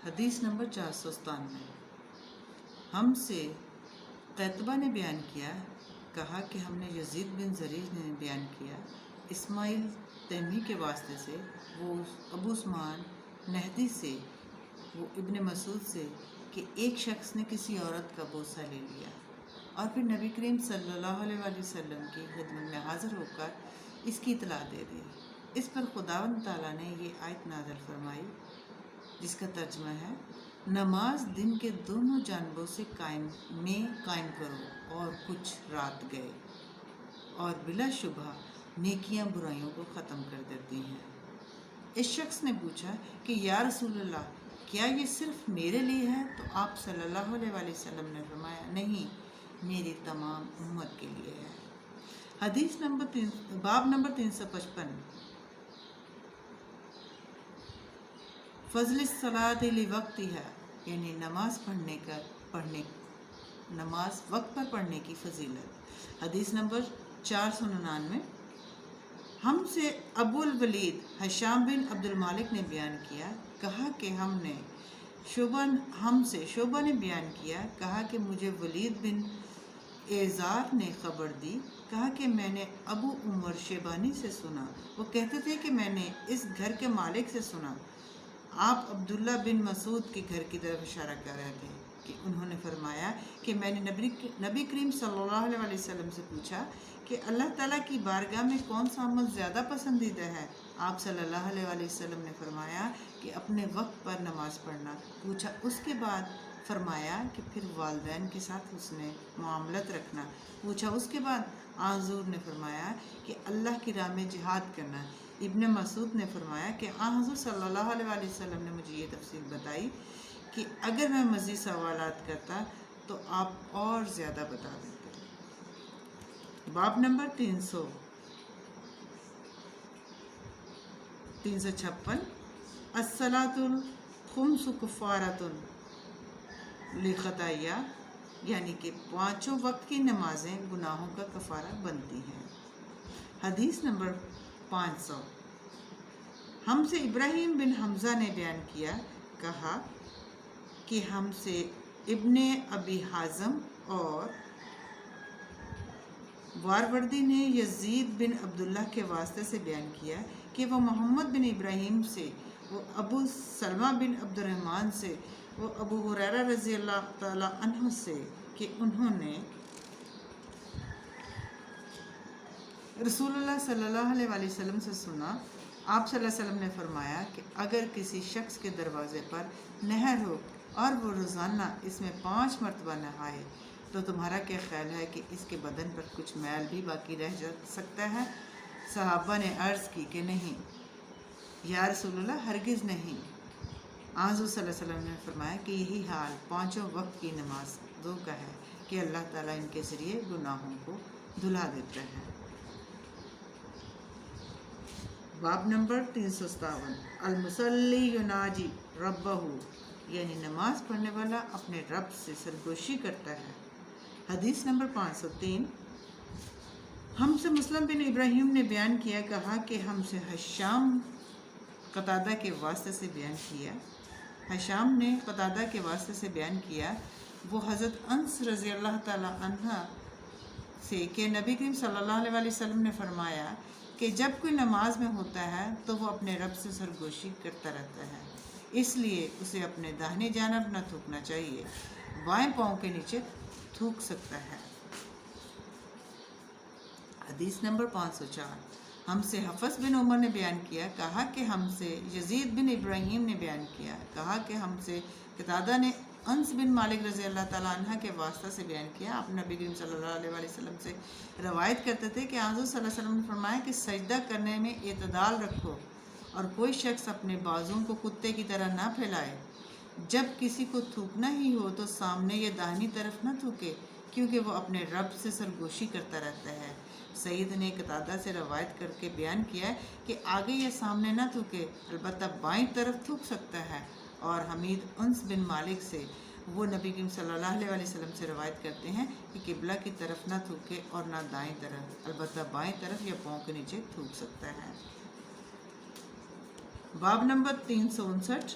حدیث نمبر 497۔ ہم سے قیطبہ نے بیان کیا، کہا کہ ہم نے یزید بن زریع نے بیان کیا اسماعیل تیمی کے واسطے سے، وہ ابو عثمان نہدی سے، وہ ابن مسعود سے، کہ ایک شخص نے کسی عورت کا بوسہ لے لیا اور پھر نبی کریم صلی اللہ علیہ وآلہ وسلم کی خدمت میں حاضر ہو کر اس کی اطلاع دے دی۔ اس پر خداوند تعالیٰ نے یہ آیت نازل فرمائی جس کا ترجمہ ہے، نماز دن کے دونوں جانبوں سے قائم کرو اور کچھ رات گئے، اور بلا شبہ نیکیاں برائیوں کو ختم کر دیتی ہیں۔ اس شخص نے پوچھا کہ یا رسول اللہ، کیا یہ صرف میرے لیے ہے؟ تو آپ صلی اللہ علیہ وآلہ وسلم نے فرمایا، نہیں، میری تمام امت کے لیے ہے۔ حدیث باب نمبر 355۔ فضل الصلاۃ لوقتها، یعنی نماز وقت پر پڑھنے کی فضیلت۔ حدیث نمبر 499۔ ہم سے ابو الولید ہشام بن عبد المالک نے بیان کیا، کہا کہ ہم سے شعبہ نے بیان کیا، کہا کہ مجھے ولید بن ایزار نے خبر دی، کہا کہ میں نے ابو عمر شیبانی سے سنا، وہ کہتے تھے کہ میں نے اس گھر کے مالک سے سنا، آپ عبداللہ بن مسعود کے گھر کی طرف اشارہ کر رہے تھے، کہ انہوں نے فرمایا کہ میں نے نبی کریم صلی اللہ علیہ وآلہ وسلم سے پوچھا کہ اللہ تعالیٰ کی بارگاہ میں کون سا عمل زیادہ پسندیدہ ہے؟ آپ صلی اللہ علیہ وآلہ وسلم نے فرمایا کہ اپنے وقت پر نماز پڑھنا۔ پوچھا اس کے بعد؟ فرمایا کہ پھر والدین کے ساتھ حسن معاملت رکھنا۔ پوچھا اس کے بعد؟ حضور نے فرمایا کہ اللہ کی راہ میں جہاد کرنا۔ ابن مسعود نے فرمایا کہ حضور صلی اللہ علیہ وآلہ وسلم نے مجھے یہ تفصیل بتائی کہ اگر میں مزید سوالات کرتا تو آپ اور زیادہ بتا دیتے۔ باب نمبر 356۔ الصلاۃ الخمس کفارۃ للخطایا، یعنی کہ 5 وقت کی نمازیں گناہوں کا کفارہ بنتی ہیں۔ حدیث نمبر 500۔ ہم سے ابراہیم بن حمزہ نے بیان کیا، کہا کہ ہم سے ابن ابی حازم اور واروردی نے یزید بن عبداللہ کے واسطے سے بیان کیا کہ وہ محمد بن ابراہیم سے، وہ ابو سلمہ بن عبد الرحمن سے، وہ ابو ہریرہ رضی اللہ تعالی عنہ سے، کہ انہوں نے رسول اللہ صلی اللہ علیہ وآلہ وسلم سے سنا، آپ صلی اللہ علیہ وسلم نے فرمایا کہ اگر کسی شخص کے دروازے پر نہر ہو اور وہ روزانہ اس میں 5 مرتبہ نہائے تو تمہارا کیا خیال ہے کہ اس کے بدن پر کچھ میل بھی باقی رہ سکتا ہے؟ صحابہ نے عرض کی کہ نہیں یا رسول اللہ، ہرگز نہیں۔ حضور صلی اللہ علیہ وسلم نے فرمایا کہ یہی حال 5 وقت کی نمازوں کا ہے کہ اللہ تعالیٰ ان کے ذریعے گناہوں کو دھلا دیتا ہے۔ باب نمبر 357۔ المصلی یناجی ربہ، یعنی نماز پڑھنے والا اپنے رب سے سرگوشی کرتا ہے۔ حدیث نمبر 503۔ ہم سے مسلم بن ابراہیم نے بیان کیا، کہا کہ ہم سے ہشام قتادہ کے واسطے سے بیان کیا، ہشام نے قتادہ کے واسطے سے بیان کیا، وہ حضرت انس رضی اللہ تعالی عنہ سے، کہ نبی کریم صلی اللہ علیہ وآلہ وسلم نے فرمایا کہ جب کوئی نماز میں ہوتا ہے تو وہ اپنے رب سے سرگوشی کرتا رہتا ہے، اس لیے اسے اپنے داہنی جانب نہ تھوکنا چاہیے، بائیں پاؤں کے نیچے تھوک سکتا ہے۔ حدیث نمبر 504۔ ہم سے حفص بن عمر نے بیان کیا، کہا کہ ہم سے یزید بن ابراہیم نے بیان کیا، کہا کہ ہم سے قتادہ نے انس بن مالک رضی اللہ تعالیٰ عنہ کے واسطہ سے بیان کیا، آپ نبی کریم صلی اللہ علیہ وآلہ وسلم سے روایت کرتے تھے کہ حضور صلی اللہ علیہ وسلم نے فرمایا کہ سجدہ کرنے میں اعتدال رکھو اور کوئی شخص اپنے بازوؤں کو کتے کی طرح نہ پھیلائے، جب کسی کو تھوکنا ہی ہو تو سامنے یا داہنی طرف نہ تھوکے، کیونکہ وہ اپنے رب سے سرگوشی کرتا رہتا ہے۔ سعید نے قتادہ سے روایت کر کے بیان کیا کہ آگے یا سامنے نہ تھوکے، البتہ بائیں طرف تھوک سکتا ہے، اور حمید انس بن مالک سے، وہ نبی کریم صلی اللہ علیہ وآلہ وسلم سے روایت کرتے ہیں کہ قبلہ کی طرف نہ تھوکے اور نہ دائیں طرف، البتہ بائیں طرف یا پاؤں کے نیچے تھوک سکتا ہے۔ باب نمبر 359۔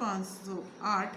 508,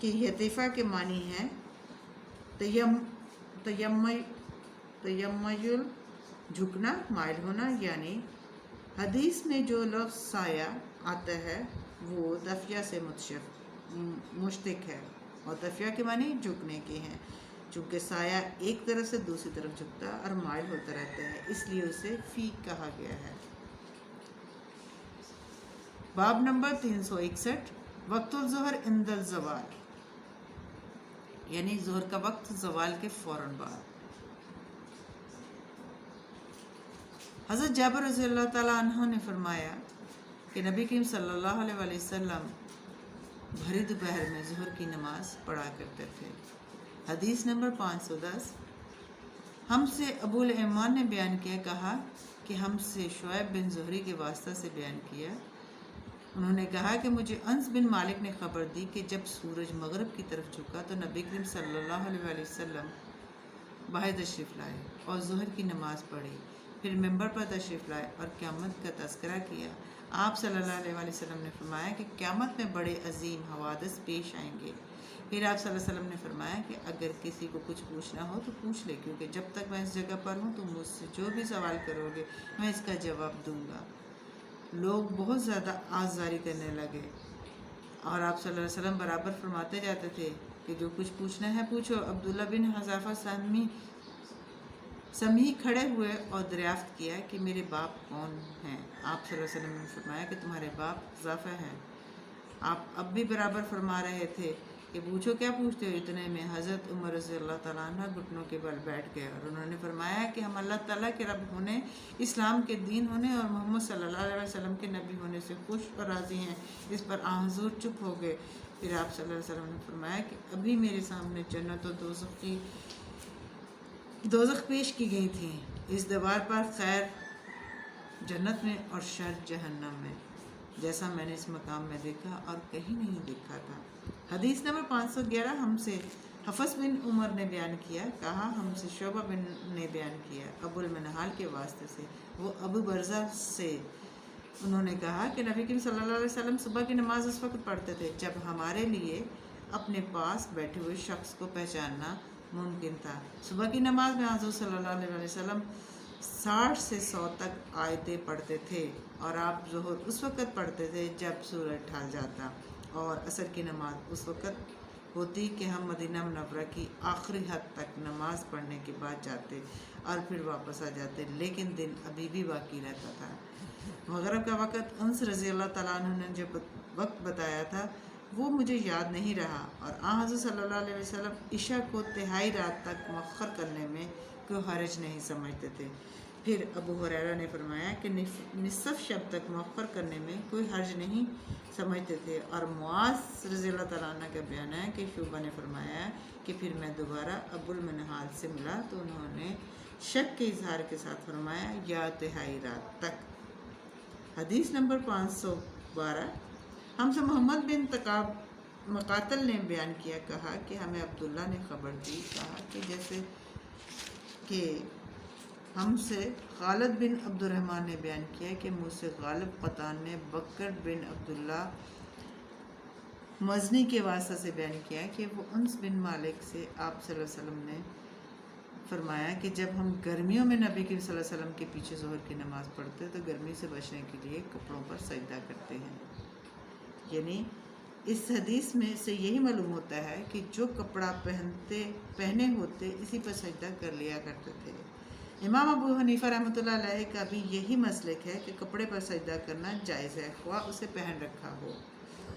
کہ یتیفہ کے معنی ہے تیمیل جھکنا، مائل ہونا، یعنی حدیث میں جو لفظ سایہ آتا ہے وہ دفیہ سے مشتق ہے، اور دفیہ کے معنی جھکنے کے ہیں، چونکہ سایہ ایک طرف سے دوسری طرف جھکتا اور مائل ہوتا رہتا ہے، اس لیے اسے فی کہا گیا ہے۔ باب نمبر 361، وقت الظہر عند الزوال، یعنی ظہر کا وقت زوال کے فوراً بعد۔ حضرت جابر رضی اللہ تعالیٰ عنہ نے فرمایا کہ نبی کریم صلی اللہ علیہ وسلم بھری دوپہر میں ظہر کی نماز پڑھا کرتے تھے۔ حدیث نمبر 510، ہم سے ابو الیمان نے بیان کیا، کہا کہ ہم سے شعیب بن زہری کے واسطہ سے بیان کیا، انہوں نے کہا کہ مجھے انس بن مالک نے خبر دی کہ جب سورج مغرب کی طرف جھکا تو نبی کریم صلی اللہ علیہ وسلم باہر تشریف لائے اور ظہر کی نماز پڑھی، پھر ممبر پر تشریف لائے اور قیامت کا تذکرہ کیا۔ آپ صلی اللہ علیہ وسلم نے فرمایا کہ قیامت میں بڑے عظیم حوادث پیش آئیں گے۔ پھر آپ صلی اللہ علیہ وسلم نے فرمایا کہ اگر کسی کو کچھ پوچھنا ہو تو پوچھ لے، کیونکہ جب تک میں اس جگہ پر ہوں تو مجھ سے جو بھی سوال کرو گے میں اس کا جواب دوں گا۔ لوگ بہت زیادہ آزاری کرنے لگے اور آپ صلی اللہ علیہ وسلم برابر فرماتے جاتے تھے کہ جو کچھ پوچھنا ہے پوچھو۔ عبداللہ بن حذافہ سمیع کھڑے ہوئے اور دریافت کیا کہ میرے باپ کون ہیں؟ آپ صلی اللہ علیہ وسلم نے فرمایا کہ تمہارے باپ حذافہ ہیں۔ آپ اب بھی برابر فرما رہے تھے کہ پوچھو، کیا پوچھتے ہو؟ اتنے میں حضرت عمر رضی اللہ تعالیٰ عنہ گھٹنوں کے بل بیٹھ گئے اور انہوں نے فرمایا کہ ہم اللہ تعالیٰ کے رب ہونے، اسلام کے دین ہونے اور محمد صلی اللہ علیہ وسلم کے نبی ہونے سے خوش اور راضی ہیں۔ اس پر حضور چپ ہو گئے۔ پھر آپ صلی اللہ علیہ وسلم نے فرمایا کہ ابھی میرے سامنے جنت و دوزخ پیش کی گئی تھی، اس دیوار پر خیر جنت میں اور شر جہنم میں، جیسا میں نے اس مقام میں دیکھا اور کہیں نہیں دیکھا تھا۔ حدیث نمبر 511، ہم سے حفص بن عمر نے بیان کیا، کہا ہم سے شعبہ بن نے بیان کیا ابو المنہال کے واسطے سے، وہ ابو برزہ سے، انہوں نے کہا کہ نبی کریم صلی اللہ علیہ وسلم صبح کی نماز اس وقت پڑھتے تھے جب ہمارے لیے اپنے پاس بیٹھے ہوئے شخص کو پہچاننا ممکن تھا۔ صبح کی نماز میں حضور صلی اللہ علیہ وسلم 60 سے 100 تک آیتیں پڑھتے تھے، اور آپ ظہر اس وقت پڑھتے تھے جب سورج ڈھل جاتا، اور عصر کی نماز اس وقت ہوتی کہ ہم مدینہ منورہ کی آخری حد تک نماز پڑھنے کے بعد جاتے اور پھر واپس آ جاتے، لیکن دن ابھی بھی باقی رہتا تھا۔ مغرب کا وقت انس رضی اللہ تعالیٰ عنہ نے جو وقت بتایا تھا وہ مجھے یاد نہیں رہا، اور حضرت صلی اللہ علیہ وسلم عشاء کو تہائی رات تک مؤخر کرنے میں کوئی حرج نہیں سمجھتے تھے۔ پھر ابو ہریرہ نے فرمایا کہ نصف شب تک مؤخر کرنے میں کوئی حرج نہیں سمجھتے تھے، اور معاذ رضی اللہ تعالیٰ عنہ کا بیان ہے کہ شعبہ نے فرمایا کہ پھر میں دوبارہ ابو المنہال سے ملا تو انہوں نے شک کے اظہار کے ساتھ فرمایا یا تہائی رات تک۔ حدیث نمبر 512، ہم سے محمد بن مقاتل نے بیان کیا، کہا کہ ہمیں عبداللہ نے خبر دی، کہا کہ جیسے کہ ہم سے خالد بن عبد الرحمن نے بیان کیا کہ مجھ سے غالب قطان نے بکر بن عبداللہ مزنی کے واسطہ سے بیان کیا کہ وہ انس بن مالک سے آپ صلی اللہ علیہ وسلم نے فرمایا کہ جب ہم گرمیوں میں نبی کریم صلی اللہ علیہ وسلم کے پیچھے ظہر کی نماز پڑھتے تو گرمی سے بچنے کے لیے کپڑوں پر سجدہ کرتے ہیں۔ یعنی اس حدیث میں سے یہی معلوم ہوتا ہے کہ جو کپڑا پہنے ہوتے اسی پر سجدہ کر لیا کرتے تھے۔ امام ابو حنیفہ رحمۃ اللہ علیہ کا بھی یہی مسلک ہے کہ کپڑے پر سجدہ کرنا جائز ہے، خواہ اسے پہن رکھا ہو،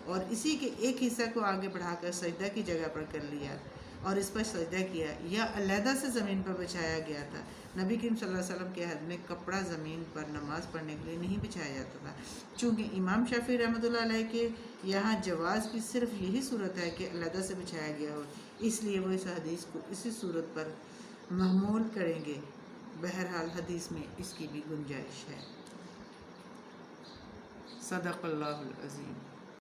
اور اسی کے ایک حصہ کو آگے بڑھا کر سجدہ کی جگہ پر کر لیا اور اس پر سجدہ کیا، یا علیحدہ سے زمین پر بچھایا گیا تھا۔ نبی کریم صلی اللہ علیہ وسلم کے عہد میں کپڑا زمین پر نماز پڑھنے کے لیے نہیں بچھایا جاتا تھا، چونکہ امام شافعی رحمۃ اللہ علیہ کے یہاں جواز کی صرف یہی صورت ہے کہ علیحدہ سے بچھایا گیا ہو، اس لیے وہ اس حدیث کو اسی صورت پر محمول کریں گے۔ بہرحال حدیث میں اس کی بھی گنجائش ہے۔ صدق اللہ العظیم۔